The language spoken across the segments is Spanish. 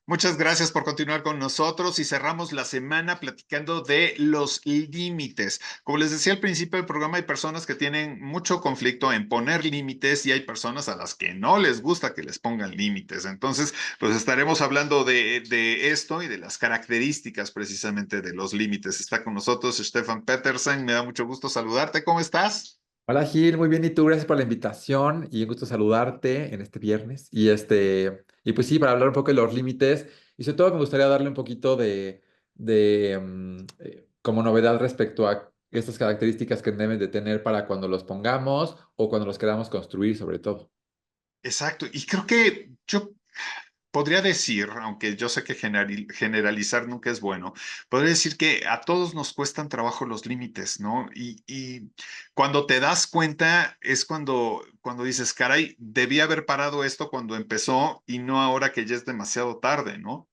Muchas gracias por continuar con nosotros y cerramos la semana platicando de los límites. Como les decía al principio del programa, hay personas que tienen mucho conflicto en poner límites y hay personas a las que no les gusta que les pongan límites. Entonces, pues estaremos hablando de esto y de las características precisamente de los límites. Está con nosotros Stefan Petersen. Me da mucho gusto saludarte. ¿Cómo estás? Hola Gil, muy bien. ¿Y tú? Gracias por la invitación y un gusto saludarte en este viernes. Y pues sí, para hablar un poco de los límites y sobre todo me gustaría darle un poquito como novedad respecto a estas características que deben de tener para cuando los pongamos o cuando los queramos construir, sobre todo. Exacto. Y creo que yo podría decir, aunque yo sé que generalizar nunca es bueno, podría decir que a todos nos cuestan trabajo los límites, ¿no? Y cuando te das cuenta es cuando dices, caray, debí haber parado esto cuando empezó y no ahora que ya es demasiado tarde, ¿no?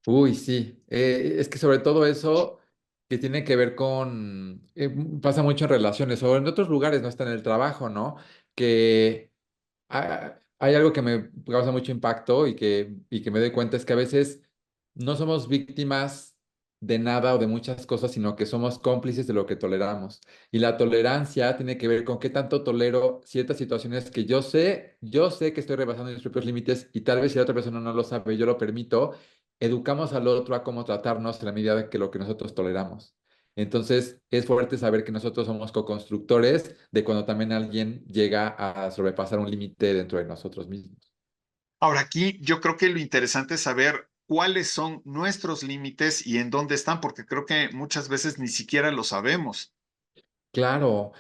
Uy, sí. Es que sobre todo eso que tiene que ver pasa mucho en relaciones o en otros lugares, no está en el trabajo, ¿no? Que hay algo que me causa mucho impacto y que me doy cuenta es que a veces no somos víctimas de nada o de muchas cosas, sino que somos cómplices de lo que toleramos. Y la tolerancia tiene que ver con qué tanto tolero ciertas situaciones que yo sé que estoy rebasando mis propios límites y tal vez si la otra persona no lo sabe, yo lo permito, educamos al otro a cómo tratarnos en la medida de que lo que nosotros toleramos. Entonces, es fuerte saber que nosotros somos co-constructores de cuando también alguien llega a sobrepasar un límite dentro de nosotros mismos. Ahora aquí yo creo que lo interesante es saber cuáles son nuestros límites y en dónde están, porque creo que muchas veces ni siquiera lo sabemos. Claro,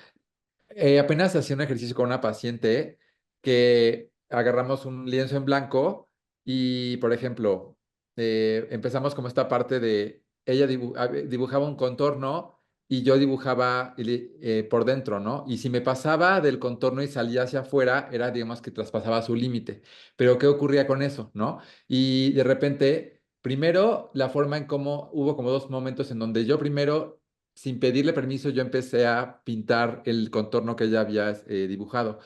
apenas hacía un ejercicio con una paciente que agarramos un lienzo en blanco y, por ejemplo, empezamos como esta parte de ella dibujaba un contorno y yo dibujaba por dentro, ¿no? Y si me pasaba del contorno y salía hacia afuera, era, digamos, que traspasaba su límite. Pero ¿qué ocurría con eso, no? Y de repente, primero, la forma en cómo hubo como dos momentos en donde yo primero sin pedirle permiso, yo empecé a pintar el contorno que ella había dibujado.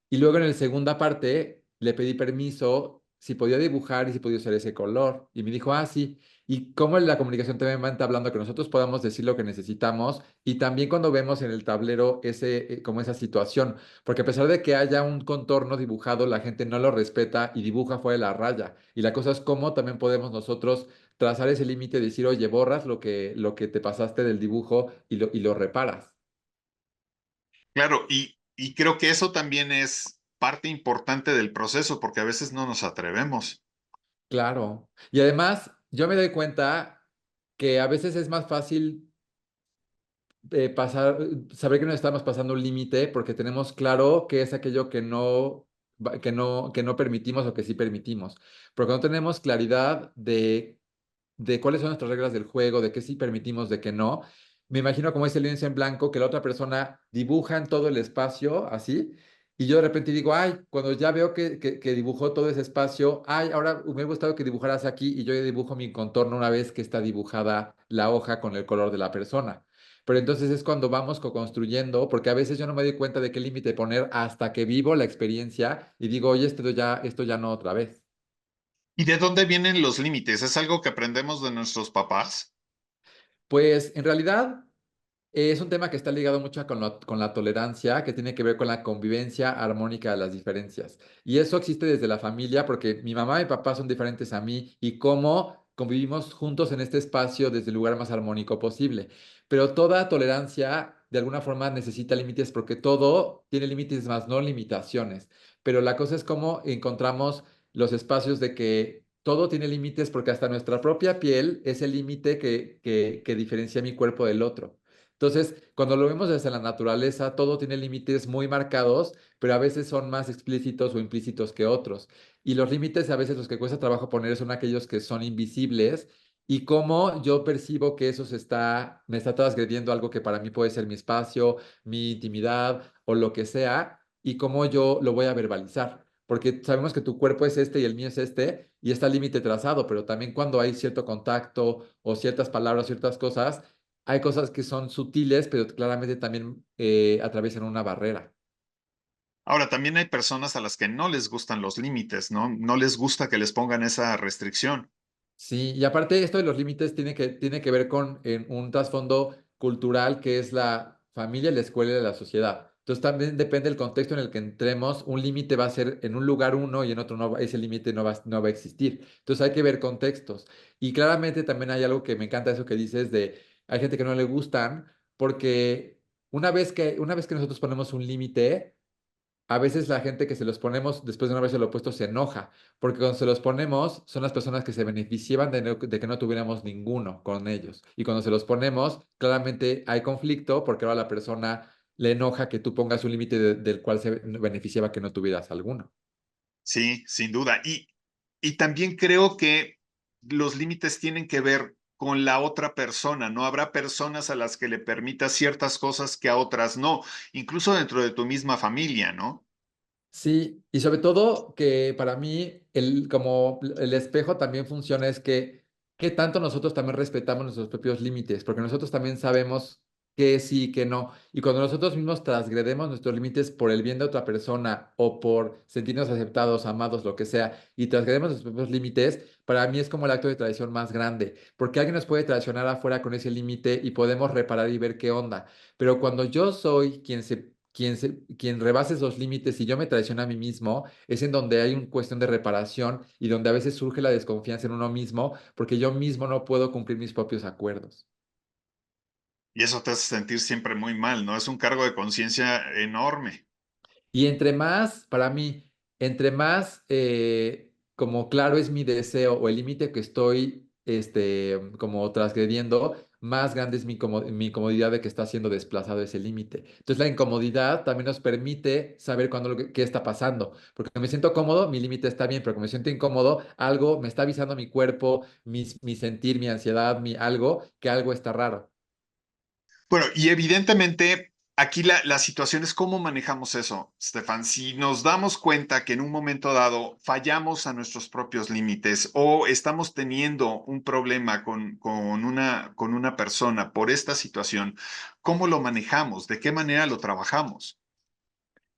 Y luego en la segunda parte le pedí permiso si podía dibujar y si podía usar ese color. Y me dijo, ah, sí. Y cómo la comunicación también va entablando que nosotros podamos decir lo que necesitamos y también cuando vemos en el tablero como esa situación. Porque a pesar de que haya un contorno dibujado, la gente no lo respeta y dibuja fuera de la raya. Y la cosa es cómo también podemos nosotros trazar ese límite y decir, oye, borras lo que te pasaste del dibujo y lo reparas. Claro, y creo que eso también es parte importante del proceso, porque a veces no nos atrevemos. Claro. Y además, yo me doy cuenta que a veces es más fácil saber que nos estamos pasando un límite porque tenemos claro qué es aquello que no permitimos o que sí permitimos. Porque no tenemos claridad de cuáles son nuestras reglas del juego, de qué sí permitimos, de qué no. Me imagino como ese lienzo en blanco que la otra persona dibuja en todo el espacio, así, y yo de repente digo, ay, cuando ya veo que dibujó todo ese espacio, ay, ahora me hubiera gustado que dibujaras aquí y yo ya dibujo mi contorno una vez que está dibujada la hoja con el color de la persona. Pero entonces es cuando vamos co-construyendo, porque a veces yo no me doy cuenta de qué límite poner hasta que vivo la experiencia y digo, oye, esto ya no otra vez. ¿Y de dónde vienen los límites? ¿Es algo que aprendemos de nuestros papás? Pues en realidad es un tema que está ligado mucho con la tolerancia, que tiene que ver con la convivencia armónica de las diferencias. Y eso existe desde la familia, porque mi mamá y mi papá son diferentes a mí y cómo convivimos juntos en este espacio desde el lugar más armónico posible. Pero toda tolerancia, de alguna forma, necesita límites, porque todo tiene límites más no limitaciones. Pero la cosa es cómo encontramos los espacios de que todo tiene límites, porque hasta nuestra propia piel es el límite que diferencia mi cuerpo del otro. Entonces, cuando lo vemos desde la naturaleza, todo tiene límites muy marcados, pero a veces son más explícitos o implícitos que otros. Y los límites a veces los que cuesta trabajo poner son aquellos que son invisibles y cómo yo percibo que me está transgrediendo algo que para mí puede ser mi espacio, mi intimidad o lo que sea, y cómo yo lo voy a verbalizar. Porque sabemos que tu cuerpo es este y el mío es este, y está el límite trazado, pero también cuando hay cierto contacto o ciertas palabras, ciertas cosas, hay cosas que son sutiles, pero claramente también atraviesan una barrera. Ahora, también hay personas a las que no les gustan los límites, ¿no? No les gusta que les pongan esa restricción. Sí, y aparte esto de los límites tiene que ver con un trasfondo cultural que es la familia, la escuela y la sociedad. Entonces también depende del contexto en el que entremos, un límite va a ser en un lugar uno y en otro no, ese límite no va a existir. Entonces hay que ver contextos. Y claramente también hay algo que me encanta eso que dices de, hay gente que no le gustan porque una vez que nosotros ponemos un límite, a veces la gente que se los ponemos después de no haberse lo puesto se enoja, porque cuando se los ponemos son las personas que se beneficiaban de que no tuviéramos ninguno con ellos. Y cuando se los ponemos, claramente hay conflicto porque ahora la persona le enoja que tú pongas un límite del cual se beneficiaba que no tuvieras alguno. Sí, sin duda. Y también creo que los límites tienen que ver con la otra persona, ¿no? Habrá personas a las que le permitas ciertas cosas que a otras no, incluso dentro de tu misma familia, ¿no? Sí, y sobre todo que para mí como el espejo también funciona es que qué tanto nosotros también respetamos nuestros propios límites, porque nosotros también sabemos qué sí y qué no. Y cuando nosotros mismos transgredemos nuestros límites por el bien de otra persona o por sentirnos aceptados, amados, lo que sea, y transgredemos nuestros propios límites, para mí es como el acto de traición más grande, porque alguien nos puede traicionar afuera con ese límite y podemos reparar y ver qué onda. Pero cuando yo soy quien rebase esos límites y yo me traiciono a mí mismo, es en donde hay una cuestión de reparación y donde a veces surge la desconfianza en uno mismo porque yo mismo no puedo cumplir mis propios acuerdos. Y eso te hace sentir siempre muy mal, ¿no? Es un cargo de conciencia enorme. Y entre más, para mí, entre más como claro es mi deseo o el límite que estoy como transgrediendo, más grande es mi comodidad de que está siendo desplazado ese límite. Entonces la incomodidad también nos permite saber cuándo qué está pasando. Porque me siento cómodo, mi límite está bien, pero que me siento incómodo, algo me está avisando mi cuerpo, mi sentir, mi ansiedad, algo, que algo está raro. Bueno, y evidentemente aquí la situación es cómo manejamos eso, Stefan. Si nos damos cuenta que en un momento dado fallamos a nuestros propios límites o estamos teniendo un problema con una persona por esta situación, ¿cómo lo manejamos? ¿De qué manera lo trabajamos?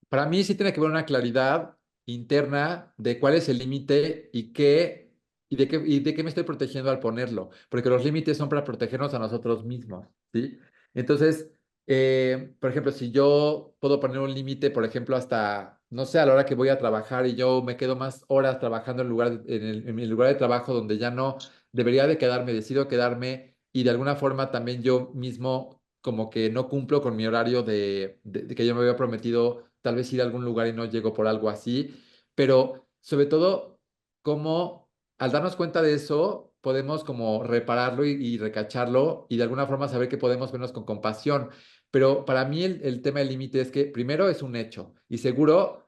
Para mí sí tiene que haber una claridad interna de cuál es el límite y de qué me estoy protegiendo al ponerlo, porque los límites son para protegernos a nosotros mismos, ¿sí? Entonces, por ejemplo, si yo puedo poner un límite, por ejemplo, hasta, no sé, a la hora que voy a trabajar y yo me quedo más horas trabajando en mi lugar de trabajo donde ya no debería de quedarme, decido quedarme y de alguna forma también yo mismo como que no cumplo con mi horario de que yo me había prometido tal vez ir a algún lugar y no llego por algo así, pero sobre todo como al darnos cuenta de eso podemos como repararlo y recacharlo y de alguna forma saber que podemos vernos con compasión. Pero para mí el tema del límite es que primero es un hecho y segundo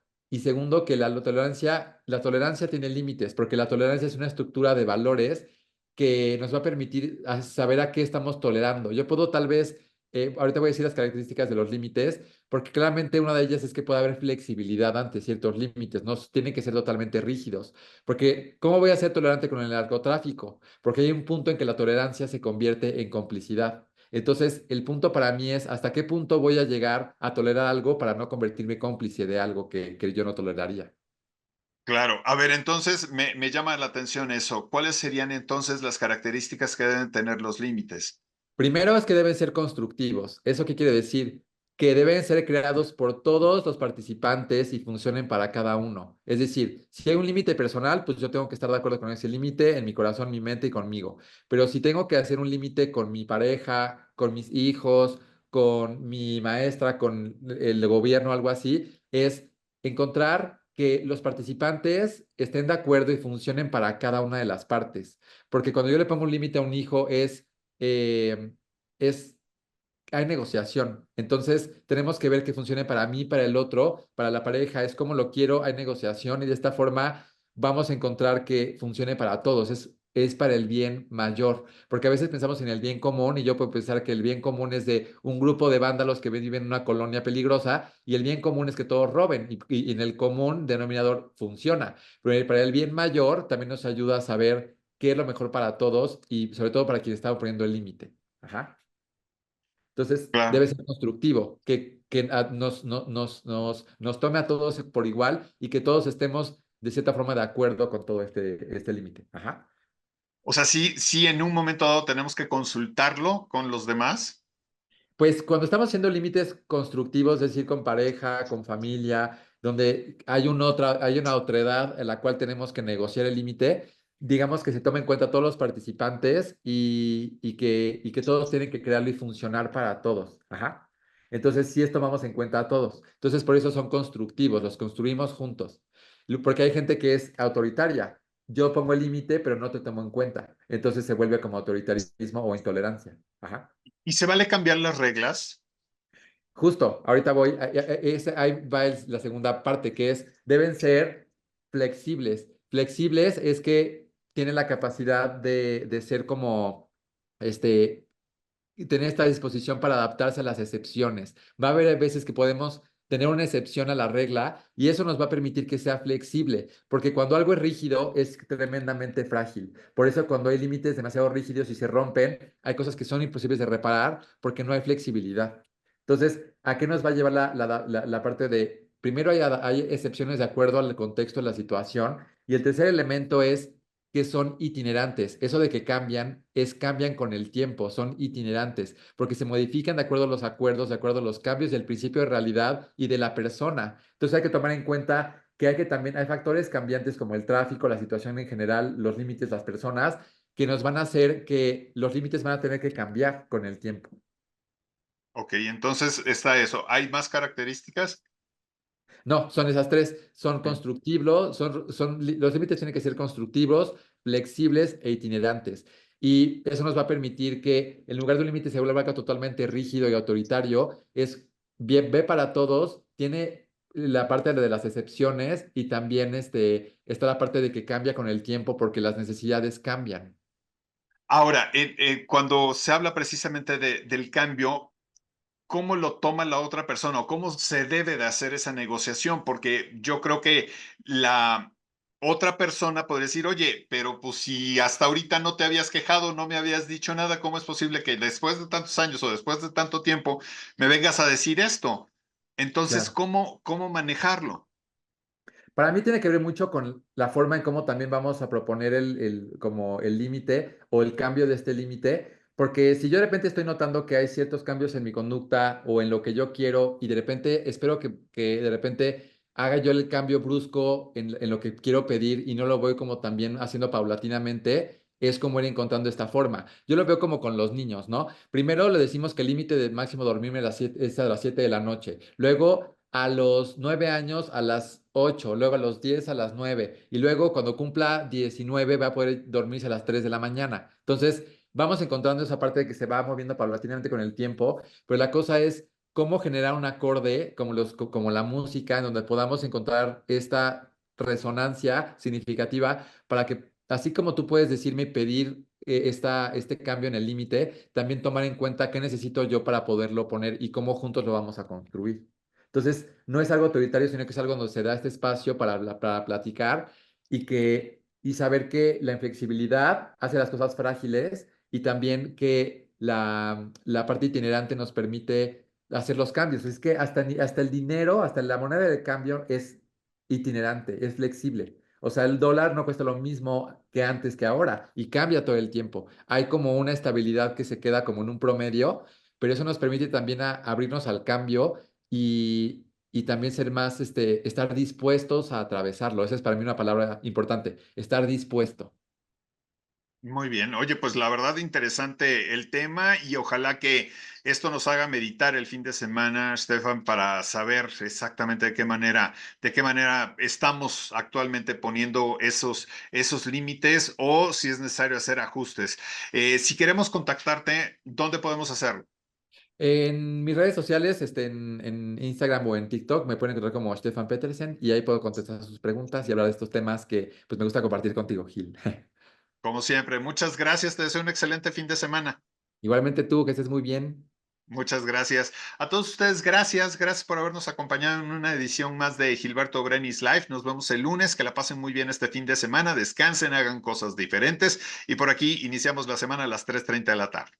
que la tolerancia tiene límites, porque la tolerancia es una estructura de valores que nos va a permitir saber a qué estamos tolerando. Yo puedo tal vez, ahorita voy a decir las características de los límites, porque claramente una de ellas es que puede haber flexibilidad ante ciertos límites, no tienen que ser totalmente rígidos. Porque, ¿cómo voy a ser tolerante con el narcotráfico? Porque hay un punto en que la tolerancia se convierte en complicidad. Entonces, el punto para mí es hasta qué punto voy a llegar a tolerar algo para no convertirme cómplice de algo que yo no toleraría. Claro, a ver, entonces me llama la atención eso. ¿Cuáles serían entonces las características que deben tener los límites? Primero es que deben ser constructivos. ¿Eso qué quiere decir? Que deben ser creados por todos los participantes y funcionen para cada uno. Es decir, si hay un límite personal, pues yo tengo que estar de acuerdo con ese límite en mi corazón, mi mente y conmigo. Pero si tengo que hacer un límite con mi pareja, con mis hijos, con mi maestra, con el gobierno, algo así, es encontrar que los participantes estén de acuerdo y funcionen para cada una de las partes. Porque cuando yo le pongo un límite a un hijo eh, es, hay negociación. Entonces, tenemos que ver que funcione para mí, para el otro, para la pareja, es como lo quiero, hay negociación y de esta forma vamos a encontrar que funcione para todos. Es para el bien mayor, porque a veces pensamos en el bien común y yo puedo pensar que el bien común es de un grupo de vándalos que viven en una colonia peligrosa y el bien común es que todos roben y en el común denominador funciona. Pero para el bien mayor también nos ayuda a saber qué es lo mejor para todos y sobre todo para quien está poniendo el límite. Ajá. Entonces, Claro. debe ser constructivo, que nos tome a todos por igual y que todos estemos de cierta forma de acuerdo con todo este límite. Ajá. O sea, sí, sí, en un momento dado tenemos que consultarlo con los demás. Pues cuando estamos haciendo límites constructivos, es decir, con pareja, con familia, donde hay una otredad en la cual tenemos que negociar el límite, digamos que se toma en cuenta todos los participantes y que todos tienen que crearlo y funcionar para todos. Ajá. Entonces, sí tomamos en cuenta a todos. Entonces, por eso son constructivos, los construimos juntos. Porque hay gente que es autoritaria. Yo pongo el límite, pero no te tomo en cuenta. Entonces se vuelve como autoritarismo o intolerancia. Ajá. ¿Y se vale cambiar las reglas? Justo, ahorita voy, ahí va la segunda parte, que es, deben ser flexibles. Flexibles es que tienen la capacidad de ser como, este, y tener esta disposición para adaptarse a las excepciones. Va a haber veces que podemos tener una excepción a la regla y eso nos va a permitir que sea flexible, porque cuando algo es rígido es tremendamente frágil. Por eso cuando hay límites demasiado rígidos y se rompen, hay cosas que son imposibles de reparar porque no hay flexibilidad. Entonces, ¿a qué nos va a llevar la parte de, primero hay excepciones de acuerdo al contexto de la situación y el tercer elemento es que son itinerantes. Eso de que cambian, cambian con el tiempo, son itinerantes, porque se modifican de acuerdo a los acuerdos, de acuerdo a los cambios del principio de realidad y de la persona. Entonces hay que tomar en cuenta que hay factores cambiantes como el tráfico, la situación en general, los límites, las personas, que nos van a hacer que los límites van a tener que cambiar con el tiempo. Ok, entonces está eso. ¿Hay más características? No, son esas tres, son Mm. constructivos, los límites tienen que ser constructivos, flexibles e itinerantes. Y eso nos va a permitir que en lugar de un límite se vuelva algo totalmente rígido y autoritario, es bien, ve para todos, tiene la parte de las excepciones y también está la parte de que cambia con el tiempo porque las necesidades cambian. Ahora, cuando se habla precisamente del cambio, ¿cómo lo toma la otra persona o cómo se debe de hacer esa negociación? Porque yo creo que la otra persona podría decir, oye, pero pues si hasta ahorita no te habías quejado, no me habías dicho nada, ¿cómo es posible que después de tantos años o después de tanto tiempo me vengas a decir esto? Entonces, Claro. ¿cómo manejarlo? Para mí tiene que ver mucho con la forma en cómo también vamos a proponer como el límite o el cambio de este límite, porque si yo de repente estoy notando que hay ciertos cambios en mi conducta o en lo que yo quiero y de repente espero que de repente haga yo el cambio brusco en lo que quiero pedir y no lo voy como también haciendo paulatinamente, es como ir encontrando esta forma. Yo lo veo como con los niños, ¿no? Primero le decimos que el límite de máximo dormirme es a las 7 de la noche. Luego a los 9 años a las 8, luego a los 10 a las 9 y luego cuando cumpla 19 va a poder dormirse a las 3 de la mañana. Entonces, vamos encontrando esa parte de que se va moviendo paulatinamente con el tiempo, pero la cosa es cómo generar un acorde como la música en donde podamos encontrar esta resonancia significativa para que, así como tú puedes decirme y pedir este cambio en el límite, también tomar en cuenta qué necesito yo para poderlo poner y cómo juntos lo vamos a construir. Entonces, no es algo autoritario, sino que es algo donde se da este espacio para platicar y saber que la inflexibilidad hace las cosas frágiles y también que la parte itinerante nos permite hacer los cambios. Es que hasta el dinero, hasta la moneda de cambio es itinerante, es flexible. O sea, el dólar no cuesta lo mismo que antes que ahora y cambia todo el tiempo. Hay como una estabilidad que se queda como en un promedio, pero eso nos permite también abrirnos al cambio y también ser más, estar dispuestos a atravesarlo. Esa es para mí una palabra importante, estar dispuesto. Muy bien. Oye, pues la verdad interesante el tema y ojalá que esto nos haga meditar el fin de semana, Stefan, para saber exactamente de qué manera estamos actualmente poniendo esos límites o si es necesario hacer ajustes. Si queremos contactarte, ¿dónde podemos hacerlo? En mis redes sociales, en Instagram o en TikTok, me pueden encontrar como Stefan Petersen y ahí puedo contestar sus preguntas y hablar de estos temas que pues, me gusta compartir contigo, Gil. Como siempre, muchas gracias. Te deseo un excelente fin de semana. Igualmente tú, que estés muy bien. Muchas gracias. A todos ustedes, gracias. Gracias por habernos acompañado en una edición más de Gilberto Brenis Live. Nos vemos el lunes. Que la pasen muy bien este fin de semana. Descansen, hagan cosas diferentes. Y por aquí iniciamos la semana a las 3:30 de la tarde.